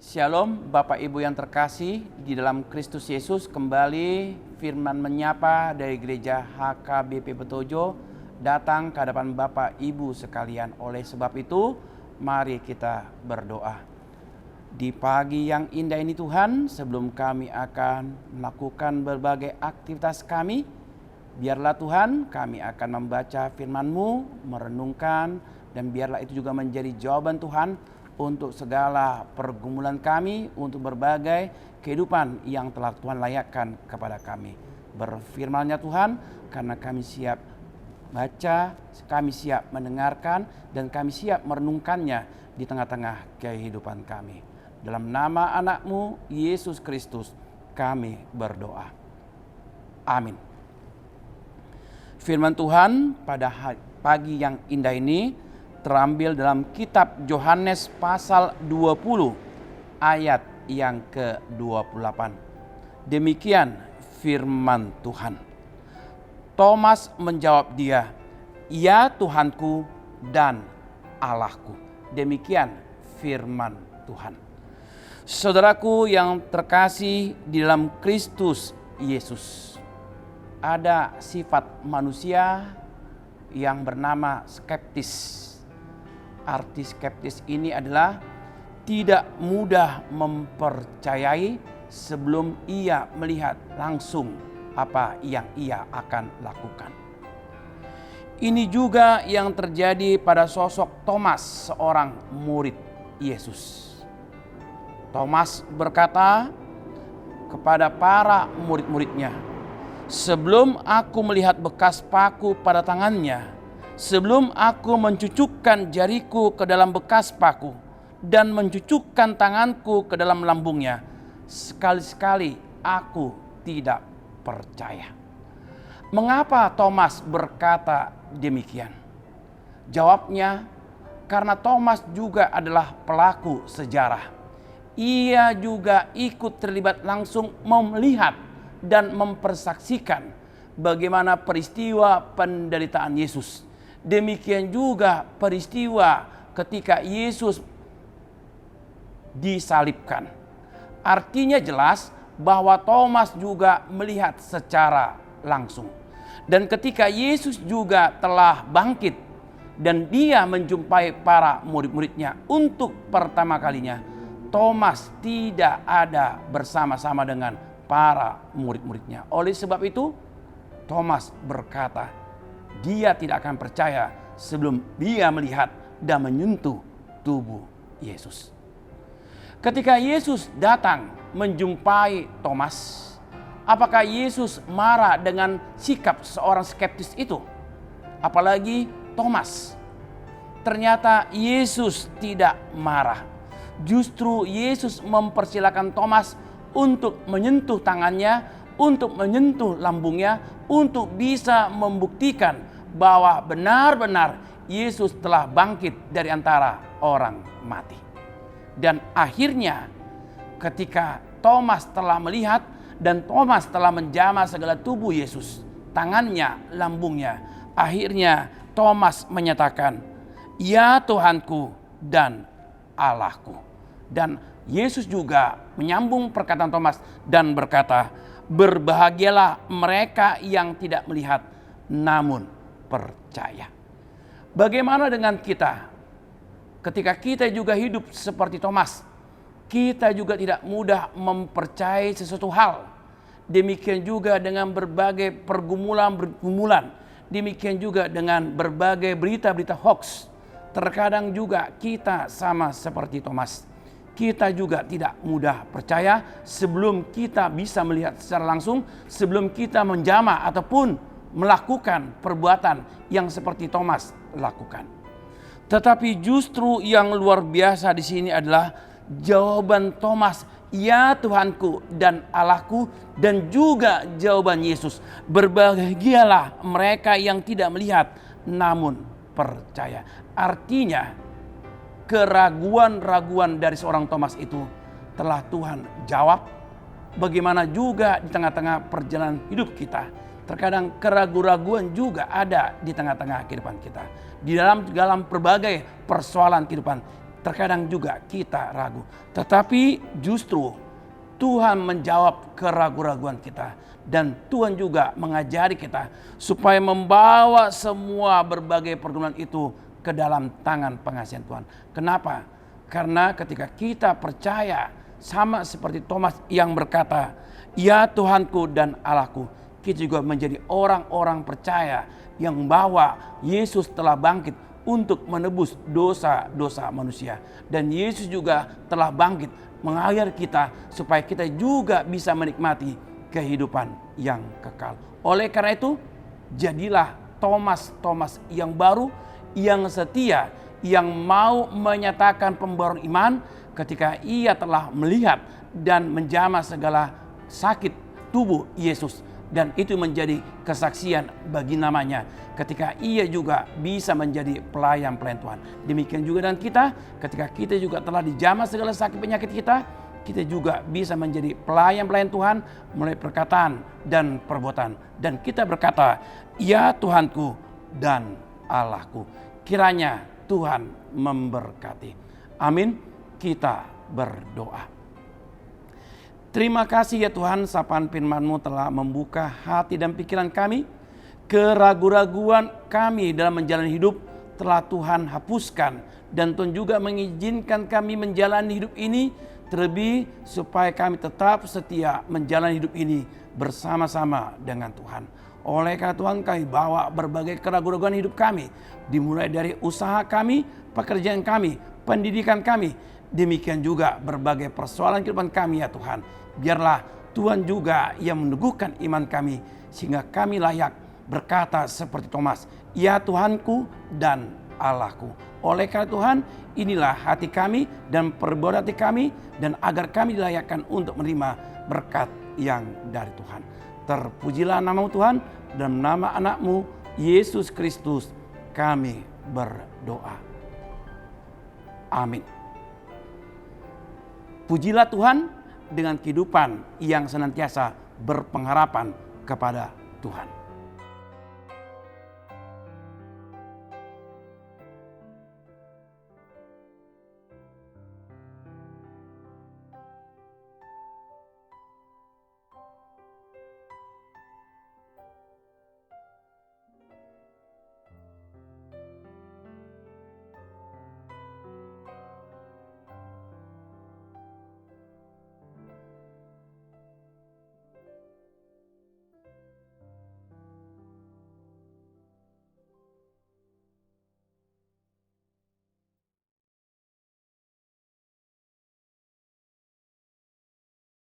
Shalom Bapak Ibu yang terkasih di dalam Kristus Yesus. Kembali firman menyapa dari gereja HKBP Betojo datang ke hadapan Bapak Ibu sekalian. Oleh sebab itu mari kita berdoa. Di pagi yang indah ini Tuhan, sebelum kami akan melakukan berbagai aktivitas kami, biarlah Tuhan kami akan membaca firman-Mu, merenungkan, dan biarlah itu juga menjadi jawaban Tuhan untuk segala pergumulan kami, untuk berbagai kehidupan yang telah Tuhan layakkan kepada kami. Berfirman-Nya Tuhan, karena kami siap baca, kami siap mendengarkan, dan kami siap merenungkannya di tengah-tengah kehidupan kami. Dalam nama anak-Mu, Yesus Kristus, kami berdoa. Amin. Firman Tuhan pada pagi yang indah ini terambil dalam kitab Yohanes pasal 20 ayat yang ke-28. Demikian firman Tuhan. Thomas menjawab dia, "Ya Tuhanku dan Allahku." Demikian firman Tuhan. Saudaraku yang terkasih di dalam Kristus Yesus, ada sifat manusia yang bernama skeptis. Arti skeptis ini adalah tidak mudah mempercayai sebelum ia melihat langsung apa yang ia akan lakukan. Ini juga yang terjadi pada sosok Thomas, seorang murid Yesus. Thomas berkata kepada para murid-muridnya, "Sebelum aku melihat bekas paku pada tangannya, sebelum aku mencucukkan jariku ke dalam bekas paku dan mencucukkan tanganku ke dalam lambungnya, sekali-sekali aku tidak percaya." Mengapa Thomas berkata demikian? Jawabnya, karena Thomas juga adalah pelaku sejarah. Ia juga ikut terlibat langsung melihat dan mempersaksikan bagaimana peristiwa penderitaan Yesus. Demikian juga peristiwa ketika Yesus disalibkan. Artinya jelas bahwa Thomas juga melihat secara langsung. Dan ketika Yesus juga telah bangkit dan dia menjumpai para murid-muridnya untuk pertama kalinya, Thomas tidak ada bersama-sama dengan para murid-muridnya. Oleh sebab itu Thomas berkata, dia tidak akan percaya sebelum dia melihat dan menyentuh tubuh Yesus. Ketika Yesus datang menjumpai Thomas, apakah Yesus marah dengan sikap seorang skeptis itu? Apalagi Thomas. Ternyata Yesus tidak marah. Justru Yesus mempersilakan Thomas untuk menyentuh tangannya, untuk menyentuh lambungnya, untuk bisa membuktikan bahwa benar-benar Yesus telah bangkit dari antara orang mati. Dan akhirnya ketika Thomas telah melihat dan Thomas telah menjamah segala tubuh Yesus, tangannya, lambungnya, akhirnya Thomas menyatakan, "Ya Tuhanku dan Allahku." Dan Yesus juga menyambung perkataan Thomas dan berkata, "Berbahagialah mereka yang tidak melihat namun percaya." Bagaimana dengan kita? Ketika kita juga hidup seperti Thomas, kita juga tidak mudah mempercayai sesuatu hal. Demikian juga dengan berbagai pergumulan. Demikian juga dengan berbagai berita-berita hoax. Terkadang juga kita sama seperti Thomas. Kita juga tidak mudah percaya sebelum kita bisa melihat secara langsung, sebelum kita menjamah ataupun melakukan perbuatan yang seperti Thomas lakukan. Tetapi justru yang luar biasa di sini adalah jawaban Thomas, "Ya Tuhanku dan Allahku," dan juga jawaban Yesus, "Berbahagialah mereka yang tidak melihat namun percaya." Artinya keraguan-raguan dari seorang Thomas itu telah Tuhan jawab. Bagaimana juga di tengah-tengah perjalanan hidup kita, terkadang keraguan-raguan juga ada di tengah-tengah kehidupan kita. Di dalam berbagai persoalan kehidupan, terkadang juga kita ragu. Tetapi justru Tuhan menjawab keraguan-raguan kita. Dan Tuhan juga mengajari kita supaya membawa semua berbagai pergumulan itu ke dalam tangan pengasihan Tuhan. Kenapa? Karena ketika kita percaya, sama seperti Thomas yang berkata, "Ya Tuhanku dan Allahku," kita juga menjadi orang-orang percaya yang bahwa Yesus telah bangkit untuk menebus dosa-dosa manusia. Dan Yesus juga telah bangkit mengajar kita supaya kita juga bisa menikmati kehidupan yang kekal. Oleh karena itu, jadilah Thomas yang baru, yang setia, yang mau menyatakan pembaruan iman ketika ia telah melihat dan menjamah segala sakit tubuh Yesus. Dan itu menjadi kesaksian bagi namanya ketika ia juga bisa menjadi pelayan-pelayan Tuhan. Demikian juga dengan kita, ketika kita juga telah dijamah segala sakit penyakit kita juga bisa menjadi pelayan-pelayan Tuhan melalui perkataan dan perbuatan. Dan kita berkata, "Ya Tuhanku dan Allahku." Kiranya Tuhan memberkati. Amin. Kita berdoa. Terima kasih ya Tuhan, sapaan firman-Mu telah membuka hati dan pikiran kami. Keraguan-raguan kami dalam menjalani hidup telah Tuhan hapuskan. Dan Tuhan juga mengizinkan kami menjalani hidup ini, terlebih supaya kami tetap setia menjalani hidup ini bersama-sama dengan Tuhan. Oleh karena Tuhan, kami bawa berbagai keraguan-raguan hidup kami, dimulai dari usaha kami, pekerjaan kami, pendidikan kami, demikian juga berbagai persoalan kehidupan kami ya Tuhan. Biarlah Tuhan juga yang meneguhkan iman kami, sehingga kami layak berkata seperti Thomas, "Ya Tuhanku dan Allahku." Oleh karena Tuhan, inilah hati kami dan perbuatan hati kami, dan agar kami dilayakkan untuk menerima berkat yang dari Tuhan. Terpujilah nama-Mu Tuhan, dalam nama anak-Mu Yesus Kristus kami berdoa. Amin. Pujilah Tuhan dengan kehidupan yang senantiasa berpengharapan kepada Tuhan.